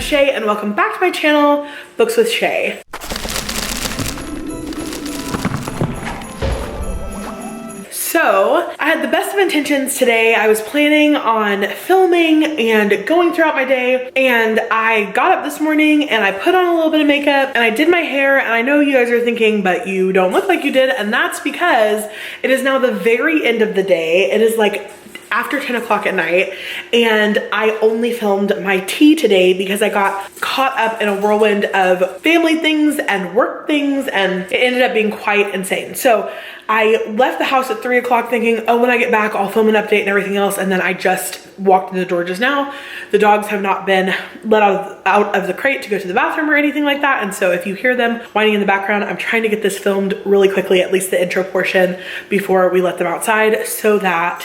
Shay and welcome back to my channel, Books with Shay. So I had the best of intentions today. I was planning on filming and going throughout my day, and I got up this morning and I put on a little bit of makeup and I did my hair, and I know you guys are thinking, but you don't look like you did, and that's because it is now the very end of the day. It is like after 10 o'clock at night, and I only filmed my tea today because I got caught up in a whirlwind of family things and work things, and it ended up being quite insane. So I left the house at 3 o'clock thinking, oh, when I get back, I'll film an update and everything else. And then I just walked in the door just now. The dogs have not been let out of the crate to go to the bathroom or anything like that. And so if you hear them whining in the background, I'm trying to get this filmed really quickly, at least the intro portion, before we let them outside, so that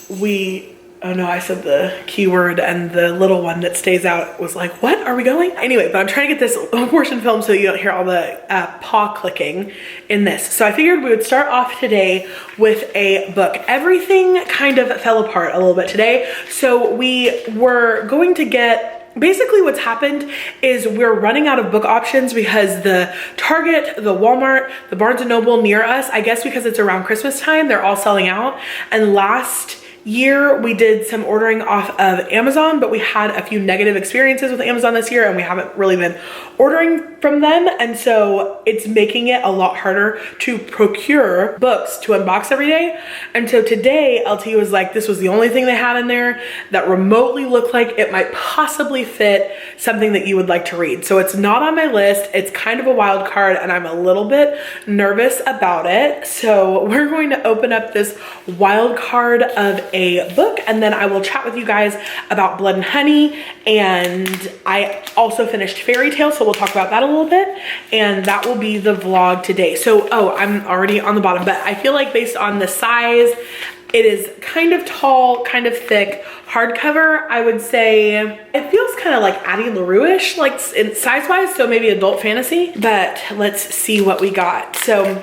oh no, I said the keyword and the little one that stays out was like, what, are we going? Anyway, but I'm trying to get this portion filmed so you don't hear all the paw clicking in this. So I figured we would start off today with a book. Everything kind of fell apart a little bit today. So we were going to basically what's happened is we're running out of book options because the Target, the Walmart, the Barnes & Noble near us, I guess because it's around Christmas time, they're all selling out. And last year we did some ordering off of Amazon, but we had a few negative experiences with Amazon this year and we haven't really been ordering from them, and so it's making it a lot harder to procure books to unbox every day. And so today LT was like, this was the only thing they had in there that remotely looked like it might possibly fit something that you would like to read. So it's not on my list. It's kind of a wild card and I'm a little bit nervous about it. So we're going to open up this wild card of a book, and then I will chat with you guys about Blood and Honey, and I also finished Fairy Tale, so we'll talk about that a little bit, and that will be the vlog today. So, oh, I'm already on the bottom, but I feel like based on the size, it is kind of tall, kind of thick, hardcover. I would say it feels kind of like Addie LaRue-ish, like size-wise, so maybe adult fantasy, but let's see what we got. So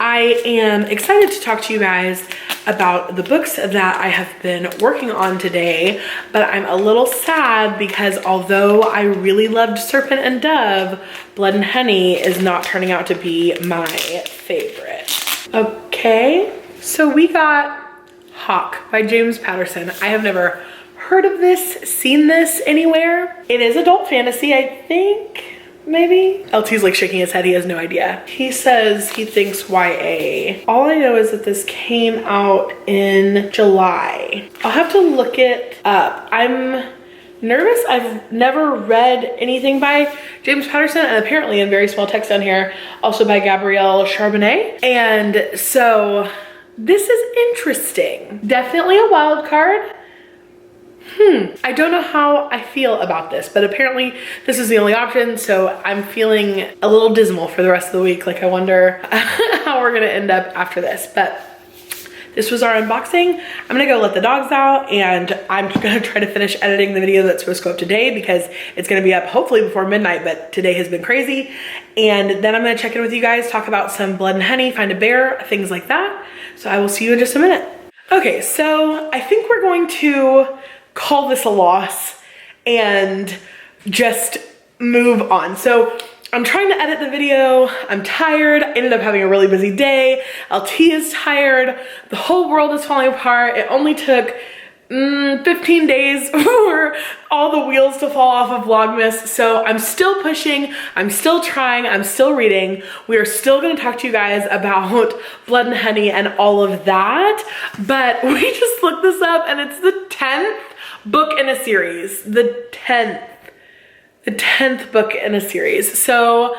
I am excited to talk to you guys about the books that I have been working on today, but I'm a little sad because although I really loved Serpent and Dove, Blood and Honey is not turning out to be my favorite. Okay, so we got Hawk by James Patterson. I have never heard of this, seen this anywhere. It is adult fantasy, I think. Maybe? LT's like shaking his head, he has no idea. He says he thinks YA. All I know is that this came out in July. I'll have to look it up. I'm nervous. I've never read anything by James Patterson, and apparently in very small text down here, also by Gabrielle Charbonnet. And so this is interesting. Definitely a wild card. I don't know how I feel about this, but apparently this is the only option, so I'm feeling a little dismal for the rest of the week. Like, I wonder how we're gonna end up after this, but this was our unboxing. I'm gonna go let the dogs out, and I'm gonna try to finish editing the video that's supposed to go up today because it's gonna be up hopefully before midnight, but today has been crazy. And then I'm gonna check in with you guys, talk about some Blood and Honey, find a bear, things like that. So I will see you in just a minute. Okay, so I think we're going to call this a loss and just move on. So I'm trying to edit the video. I'm tired. I ended up having a really busy day. LT is tired. The whole world is falling apart. It only took 15 days for all the wheels to fall off of Vlogmas. So I'm still pushing, I'm still trying, I'm still reading. We are still gonna talk to you guys about Blood and Honey and all of that. But we just looked this up and it's the 10th book in a series, the 10th. the 10th book in a series. So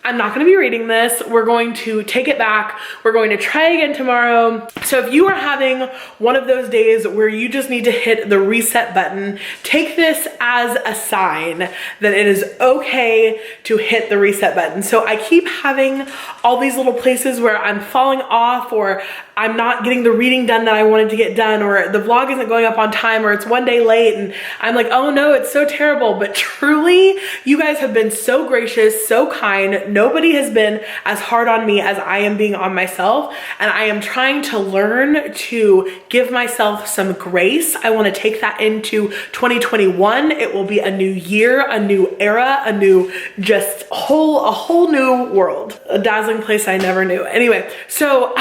I'm not going to be reading this. We're going to take it back. We're going to try again tomorrow. So if you are having one of those days where you just need to hit the reset button, take this as a sign that it is okay to hit the reset button. So I keep having all these little places where I'm falling off, or I'm not getting the reading done that I wanted to get done, or the vlog isn't going up on time, or it's one day late, and I'm like, oh no, it's so terrible. But truly, you guys have been so gracious, so kind. Nobody has been as hard on me as I am being on myself, and I am trying to learn to give myself some grace. I want to take that into 2021. It will be a new year, a new era, a new, just a whole new world, a dazzling place I never knew. Anyway, so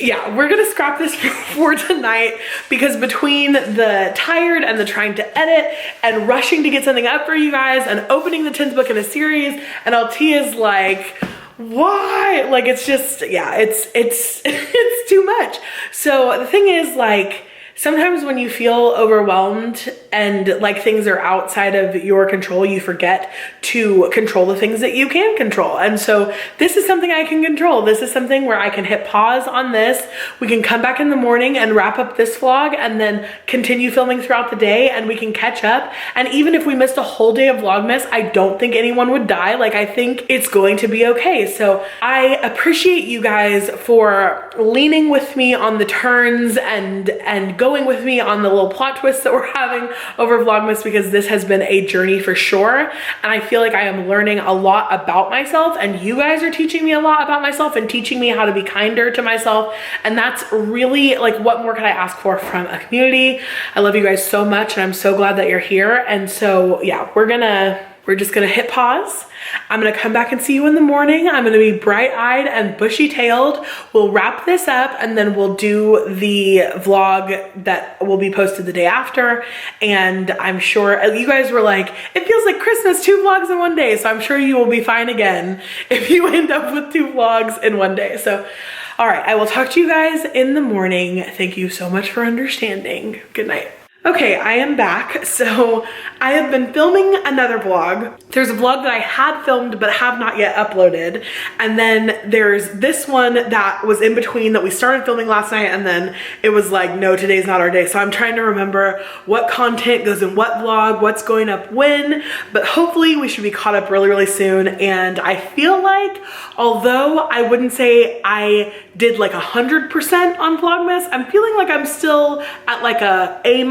yeah, we're gonna scrap this for tonight, because between the tired and the trying to edit and rushing to get something up for you guys and opening the 10th book in a series, and LT is like, why? Like, it's just, yeah, it's it's too much. So the thing is, like, sometimes when you feel overwhelmed and like things are outside of your control, you forget to control the things that you can control. And so this is something I can control. This is something where I can hit pause on this. We can come back in the morning and wrap up this vlog and then continue filming throughout the day, and we can catch up. And even if we missed a whole day of Vlogmas, I don't think anyone would die. Like, I think it's going to be okay. So I appreciate you guys for leaning with me on the turns and going with me on the little plot twists that we're having over Vlogmas, because this has been a journey for sure. And I feel like I am learning a lot about myself, and you guys are teaching me a lot about myself and teaching me how to be kinder to myself. And that's really, like, what more could I ask for from a community? I love you guys so much, and I'm so glad that you're here. And so yeah, we're just gonna hit pause. I'm gonna come back and see you in the morning. I'm gonna be bright-eyed and bushy-tailed. We'll wrap this up, and then we'll do the vlog that will be posted the day after. And I'm sure you guys were like, it feels like Christmas, 2 vlogs in one day. So I'm sure you will be fine again if you end up with 2 vlogs in one day. So, all right, I will talk to you guys in the morning. Thank you so much for understanding. Good night. Okay, I am back. So I have been filming another vlog. There's a vlog that I had filmed but have not yet uploaded. And then there's this one that was in between that we started filming last night, and then it was like, no, today's not our day. So I'm trying to remember what content goes in what vlog, what's going up when, but hopefully we should be caught up really, really soon. And I feel like, although I wouldn't say I did like 100% on Vlogmas, I'm feeling like I'm still at like a A-,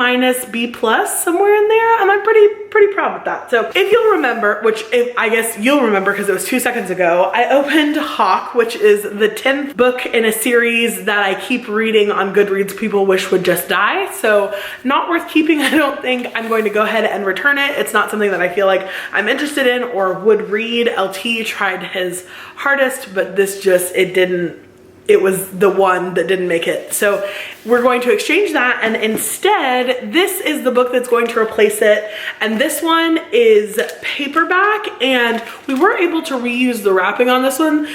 B+, somewhere in there, and I'm pretty proud with that. So if you'll remember, which I guess you'll remember because it was 2 seconds ago, I opened Hawk, which is the 10th book in a series that I keep reading on Goodreads people wish would just die. So not worth keeping, I don't think. I'm going to go ahead and return it. It's not something that I feel like I'm interested in or would read. LT tried his hardest, but this just, it was the one that didn't make it. So we're going to exchange that, and instead, this is the book that's going to replace it. And this one is paperback, and we were able to reuse the wrapping on this one.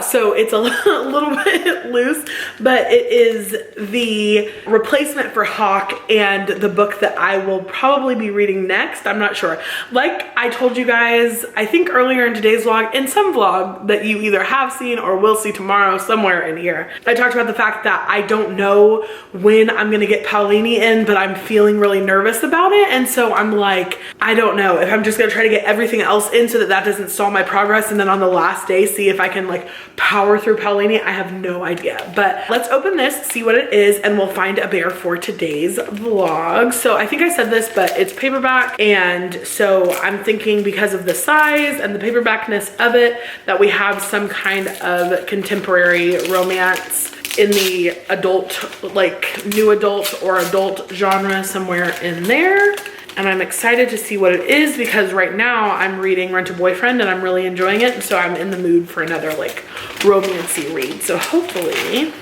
So it's a little bit loose, but it is the replacement for Hawk and the book that I will probably be reading next. I'm not sure. Like I told you guys, I think earlier in today's vlog, in some vlog that you either have seen or will see tomorrow somewhere in here, I talked about the fact that I don't know when I'm gonna get Paulini in, but I'm feeling really nervous about it. And so I'm like, I don't know if I'm just gonna try to get everything else in so that that doesn't stall my progress, and then on the last day see if I can like power through Paulini. I have no idea, but let's open this, see what it is, and we'll find a bear for today's vlog. So I think I said this, but it's paperback, and so I'm thinking because of the size and the paperbackness of it that we have some kind of contemporary romance in the adult, like new adult or adult genre somewhere in there. And I'm excited to see what it is, because right now I'm reading Rent a Boyfriend and I'm really enjoying it. So I'm in the mood for another like romancy read. So hopefully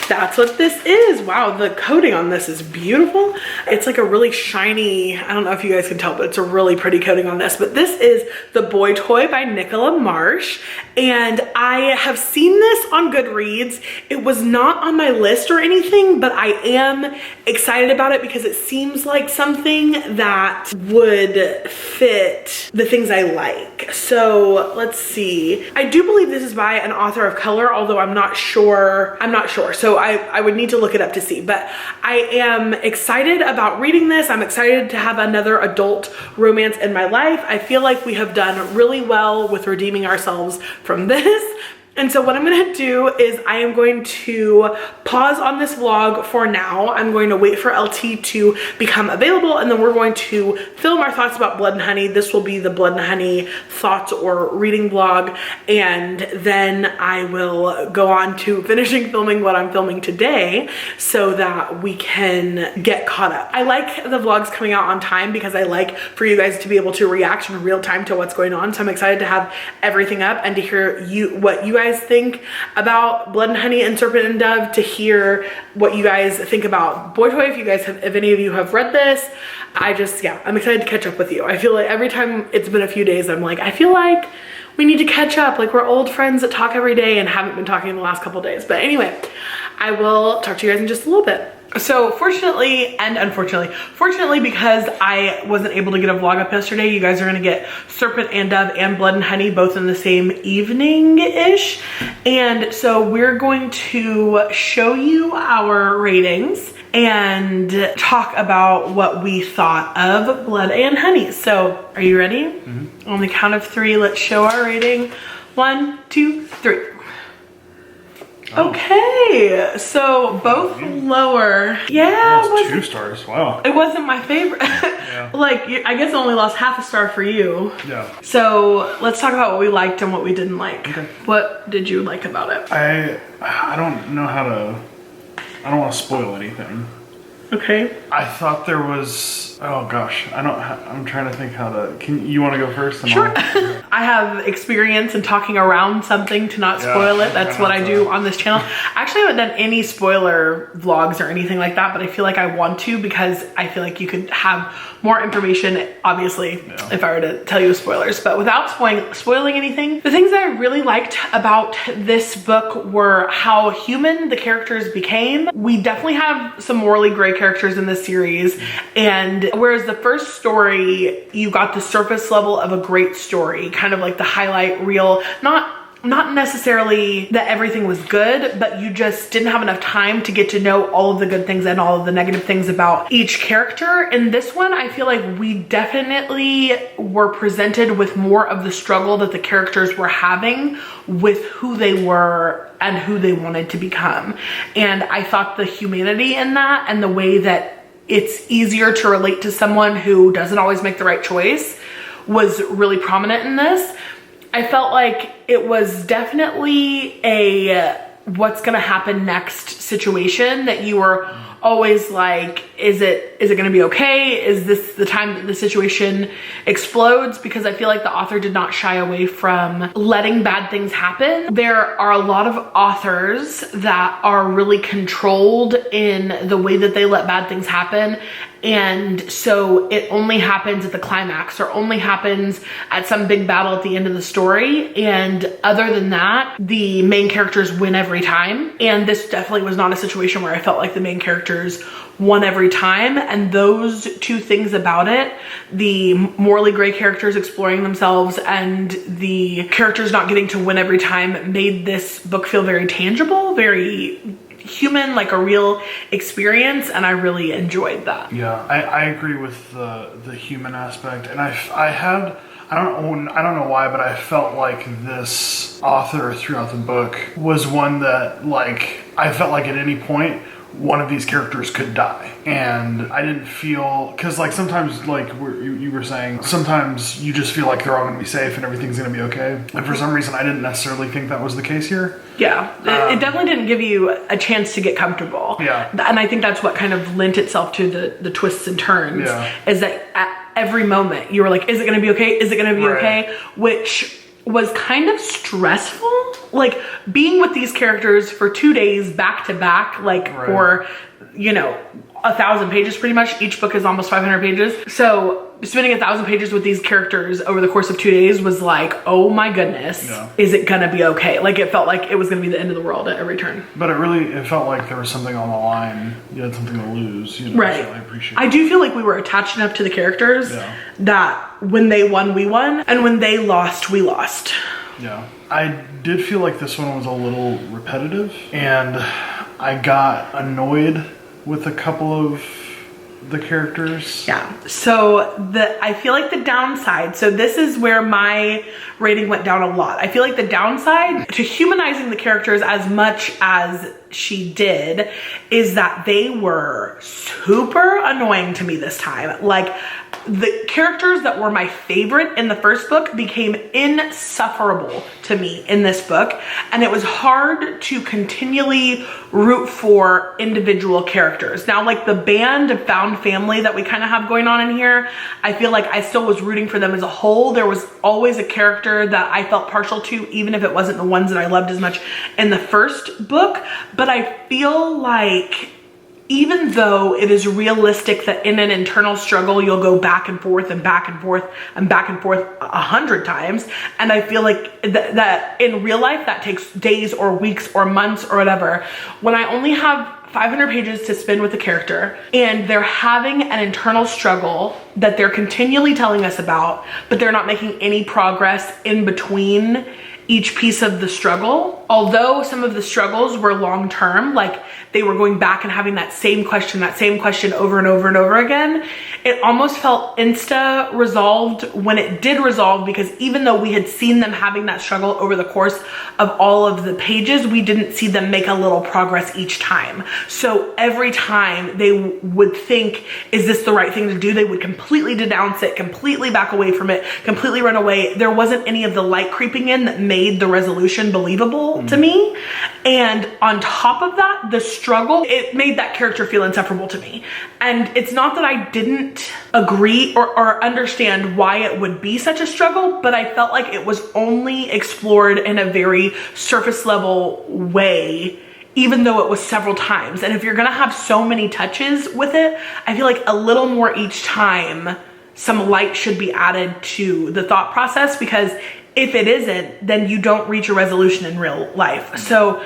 that's what this is. Wow, the coating on this is beautiful. It's like a really shiny, I don't know if you guys can tell, but it's a really pretty coating on this. But this is The Boy Toy by Nicola Marsh. And I have seen this on Goodreads. It was not on my list or anything, but I am excited about it because it seems like something that would fit the things I like. So let's see. I do believe this is by an author of color, although I'm not sure. So I would need to look it up to see, but I am excited about reading this. I'm excited to have another adult romance in my life. I feel like we have done really well with redeeming ourselves from this. And so what I'm gonna do is I am going to pause on this vlog for now. I'm going to wait for LT to become available, and then we're going to film our thoughts about Blood and Honey. This will be the Blood and Honey thoughts or reading vlog, and then I will go on to finishing filming what I'm filming today so that we can get caught up. I like the vlogs coming out on time because I like for you guys to be able to react in real time to what's going on. So I'm excited to have everything up and to hear what you guys think about Blood and Honey and Serpent and Dove, to hear what you guys think about Boy Toy. If any of you have read this, I'm excited to catch up with you. I feel like every time it's been a few days, I'm like, I feel like we need to catch up. Like, we're old friends that talk every day and haven't been talking in the last couple days. But anyway, I will talk to you guys in just a little bit. So fortunately and unfortunately, fortunately because I wasn't able to get a vlog up yesterday, you guys are gonna get Serpent and Dove and Blood and Honey both in the same evening-ish. And so we're going to show you our ratings and talk about what we thought of Blood and Honey. So are you ready? Mm-hmm. On the count of 3, let's show our rating. 1, 2, 3. Oh. Okay, so both lower. Yeah, it was 2 stars. Wow. It wasn't my favorite. Yeah. Like, I guess I only lost half a star for you. Yeah. So let's talk about what we liked and what we didn't like. Okay. What did you like about it? I don't know how to. I don't want to spoil anything. Okay. I thought there was, oh gosh, I'm trying to think how to, you want to go first? Sure. I have experience in talking around something to not spoil it. That's what I do on this channel. I actually haven't done any spoiler vlogs or anything like that, but I feel like I want to because I feel like you could have more information, obviously, if I were to tell you spoilers. But without spoiling anything, the things that I really liked about this book were how human the characters became. We definitely have some morally gray characters in this series, and whereas the first story, you got the surface level of a great story, kind of like the highlight reel, not necessarily that everything was good, but you just didn't have enough time to get to know all of the good things and all of the negative things about each character. In this one, I feel like we definitely were presented with more of the struggle that the characters were having with who they were and who they wanted to become. And I thought the humanity in that and the way that it's easier to relate to someone who doesn't always make the right choice was really prominent in this. I felt like it was definitely a what's gonna happen next situation that you were always like, is it gonna be okay? Is this the time that the situation explodes? Because I feel like the author did not shy away from letting bad things happen. There are a lot of authors that are really controlled in the way that they let bad things happen. And so it only happens at the climax or only happens at some big battle at the end of the story. And other than that, the main characters win every time. And this definitely was not a situation where I felt like the main characters won every time. And those two things about it, the morally gray characters exploring themselves and the characters not getting to win every time, made this book feel very tangible, very human, like a real experience, and I really enjoyed that. Yeah, I agree with the human aspect, and I don't know why, but I felt like this author throughout the book was one that, like, I felt like at any point one of these characters could die, and I didn't feel, because like sometimes, like you were saying, sometimes you just feel like they're all gonna be safe and everything's gonna be okay, and for some reason I didn't necessarily think that was the case here. Yeah, it definitely didn't give you a chance to get comfortable. Yeah, and I think that's what kind of lent itself to the twists and turns. Yeah, is that at every moment you were like, is it gonna be okay? Is it gonna be okay? Which was kind of stressful like being with these characters for 2 days back to back, like for, you know, 1,000 pages pretty much. Each book is almost 500 pages. So spending 1,000 pages with these characters over the course of 2 days was like, oh my goodness, is it gonna be okay? Like it felt like it was gonna be the end of the world at every turn. But it felt like there was something on the line. You had something to lose, you know, right. so I appreciate I do feel like we were attached enough to the characters that when they won, we won, and when they lost, we lost. Yeah. I did feel like this one was a little repetitive, and I got annoyed with a couple of the characters. Yeah. So I feel like the downside, so this is where my rating went down a lot. I feel like the downside to humanizing the characters as much as she did is that they were super annoying to me this time. Like the characters that were my favorite in the first book became insufferable to me in this book, and it was hard to continually root for individual characters. Now, like the band of found family that we kind of have going on in here, I feel like I still was rooting for them as a whole. There was always a character that I felt partial to, even if it wasn't the ones that I loved as much in the first book. But I feel like even though it is realistic that in an internal struggle, you'll go back and forth and back and forth and back and forth 100 times. And I feel like that in real life, that takes days or weeks or months or whatever. When I only have 500 pages to spend with the character and they're having an internal struggle that they're continually telling us about, but they're not making any progress in between each piece of the struggle. Although some of the struggles were long-term, like they were going back and having that same question over and over and over again, it almost felt insta resolved when it did resolve, because even though we had seen them having that struggle over the course of all of the pages, we didn't see them make a little progress each time. So every time they would think, is this the right thing to do? They would completely denounce it, completely back away from it, completely run away. There wasn't any of the light creeping in that made the resolution believable to me. And on top of that, the struggle, it made that character feel insufferable to me. And it's not that I didn't agree or understand why it would be such a struggle, but I felt like it was only explored in a very surface level way, even though it was several times. And if you're gonna have so many touches with it, I feel like a little more each time, some light should be added to the thought process, because if it isn't, then you don't reach a resolution in real life. So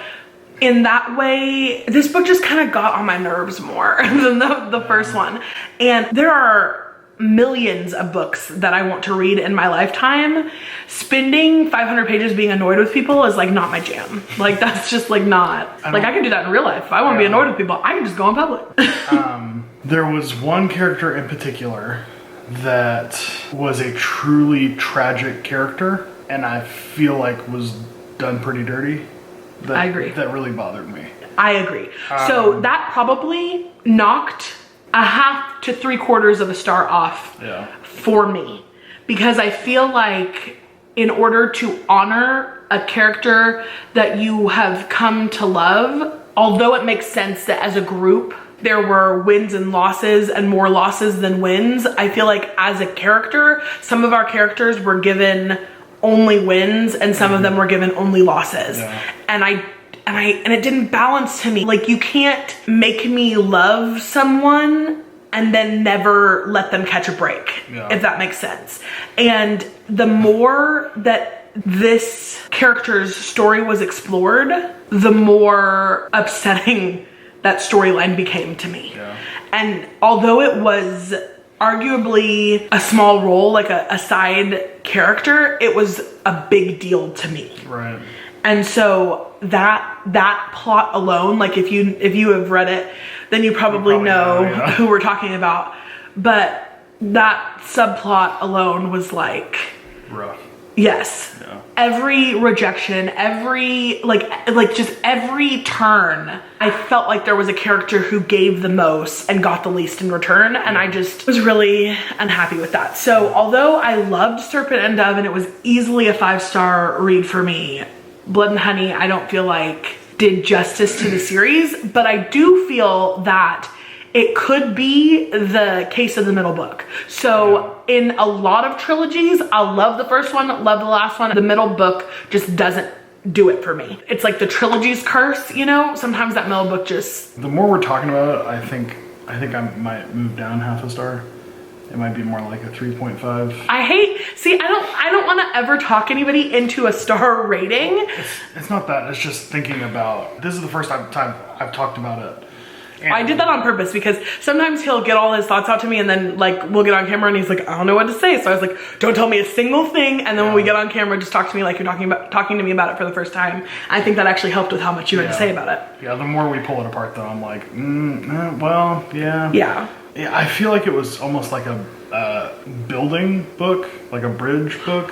in that way, this book just kind of got on my nerves more than the first one. And there are millions of books that I want to read in my lifetime. Spending 500 pages being annoyed with people is like not my jam. Like that's just like not, like I can do that in real life. If I want to be annoyed with people, I can just go in public. There was one character in particular that was a truly tragic character, and I feel like was done pretty dirty. I agree. That really bothered me. I agree. So that probably knocked a half to 3/4 of a star off for me, because I feel like in order to honor a character that you have come to love, although it makes sense that as a group there were wins and losses and more losses than wins, I feel like as a character, some of our characters were given only wins and some of them were given only losses. And it didn't balance to me. Like, you can't make me love someone and then never let them catch a break, if that makes sense. And the more that this character's story was explored, the more upsetting that storyline became to me. And although it was arguably a small role, like a side character, it was a big deal to me. Right. And so that plot alone, like if you have read it, then you probably know who we're talking about. But that subplot alone was like rough. Yes. Yeah. Every rejection, every just every turn, I felt like there was a character who gave the most and got the least in return, and I just was really unhappy with that. So although I loved Serpent and Dove and it was easily a 5-star read for me, Blood and Honey I don't feel like did justice to the series, but I do feel that it could be the case of the middle book. So in a lot of trilogies, I'll love the first one, love the last one. The middle book just doesn't do it for me. It's like the trilogy's curse, you know? Sometimes that middle book just... The more we're talking about it, I think I might move down half a star. It might be more like a 3.5. I don't want to ever talk anybody into a star rating. It's not that, it's just thinking about, this is the first time I've talked about it. And I did that on purpose because sometimes he'll get all his thoughts out to me and then like we'll get on camera and he's like, I don't know what to say. So I was like, don't tell me a single thing. And then when we get on camera, just talk to me like you're talking to me about it for the first time. I think that actually helped with how much you had to say about it. Yeah, the more we pull it apart though, I'm like, well, yeah. Yeah. Yeah, I feel like it was almost like a building book, like a bridge book.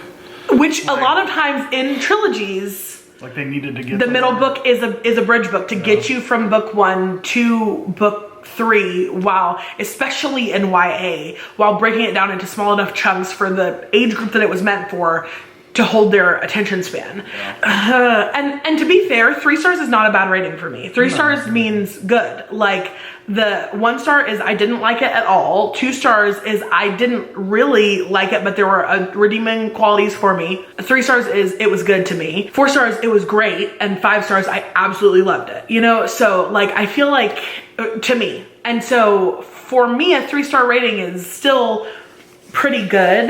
Which a lot of times in trilogies, like they needed to get the middle book is a bridge book to get you from book 1 to book 3, while especially in YA, while breaking it down into small enough chunks for the age group that it was meant for to hold their attention span. And to be fair, 3 stars is not a bad rating for me. 3 stars means good. Like the 1 star is I didn't like it at all. 2 stars is I didn't really like it, but there were redeeming qualities for me. 3 stars is it was good to me. 4 stars, it was great. And 5 stars, I absolutely loved it. You know, so like I feel like to me. And so for me, a 3-star rating is still pretty good.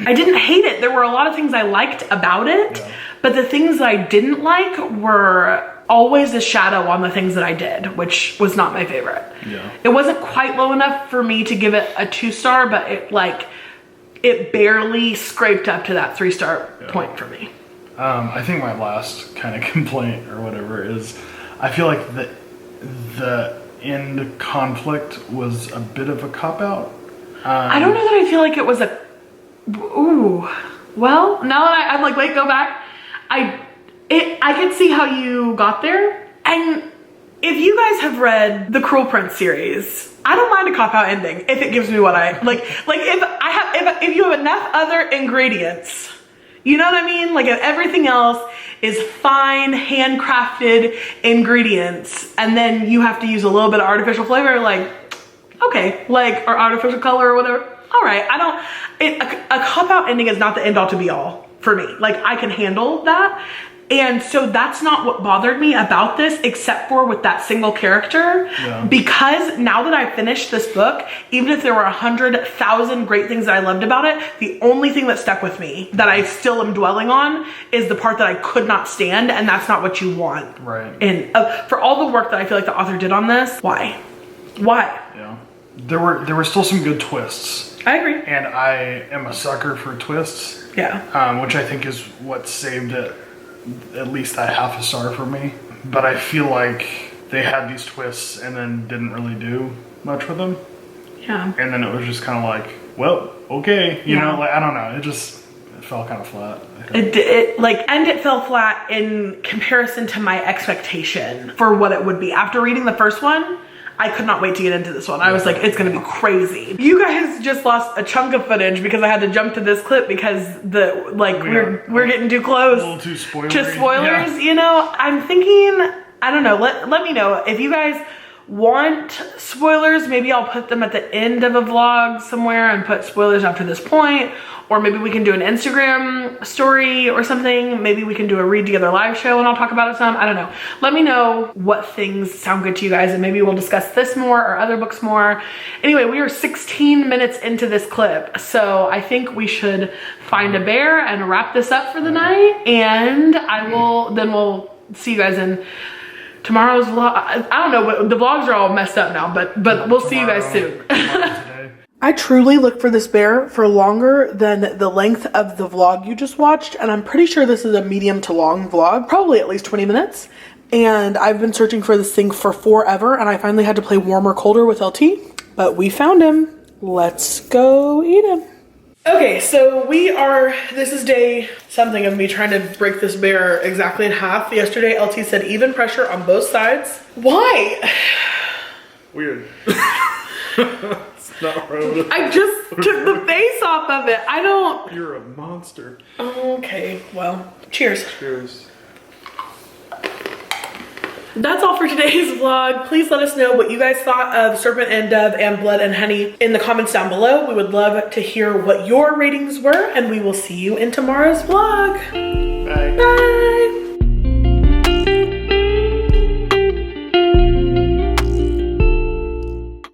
I didn't hate it. There were a lot of things I liked about it, but the things that I didn't like were always a shadow on the things that I did, which was not my favorite. Yeah. It wasn't quite low enough for me to give it a 2-star, but it barely scraped up to that 3-star point for me. I think my last kind of complaint or whatever is I feel like the end conflict was a bit of a cop-out. I don't know that I feel like it was a... Ooh. Well, now that I'm like, wait, go back. I could see how you got there. And if you guys have read the Cruel Prince series, I don't mind a cop-out ending if it gives me what I... Like if you have enough other ingredients, you know what I mean? Like if everything else is fine, handcrafted ingredients, and then you have to use a little bit of artificial flavor, like... Okay, like, or artificial color or whatever. All right, a cop-out ending is not the end all to be all for me. Like, I can handle that. And so that's not what bothered me about this, except for with that single character. Yeah. Because now that I've finished this book, even if there were 100,000 great things that I loved about it, the only thing that stuck with me that I still am dwelling on is the part that I could not stand, and that's not what you want. Right. And for all the work that I feel like the author did on this, why? Yeah. There were still some good twists. I agree. And I am a sucker for twists. Yeah. Which I think is what saved it at least a half a star for me. But I feel like they had these twists and then didn't really do much with them. Yeah. And then it was just kind of like, well, okay. You know, like, I don't know. It fell kind of flat. It fell flat in comparison to my expectation for what it would be. After reading the first one, I could not wait to get into this one. I was like, it's gonna be crazy. You guys just lost a chunk of footage because I had to jump to this clip because we're getting too close. A little too spoilery. To spoilers, you know? I'm thinking, I don't know, let me know if you guys want spoilers. Maybe I'll put them at the end of a vlog somewhere and put spoilers after this point. Or maybe we can do an Instagram story or something. Maybe we can do a read together live show and I'll talk about it some. I don't know. Let me know what things sound good to you guys and maybe we'll discuss this more or other books more. Anyway, we are 16 minutes into this clip. So I think we should find a bear and wrap this up for the night. And we'll see you guys in tomorrow's vlog. I don't know, but the vlogs are all messed up now, but we'll see you guys soon. I truly looked for this bear for longer than the length of the vlog you just watched, and I'm pretty sure this is a medium to long vlog, probably at least 20 minutes. And I've been searching for this thing for forever, and I finally had to play Warm or Colder with LT, but we found him. Let's go eat him. Okay, so this is day something of me trying to break this bear exactly in half. Yesterday, LT said even pressure on both sides. Why? Weird. I just took the face off of it. You're a monster. Okay, well, cheers. Cheers. That's all for today's vlog. Please let us know what you guys thought of Serpent and Dove and Blood and Honey in the comments down below. We would love to hear what your ratings were, and we will see you in tomorrow's vlog. Bye. Bye.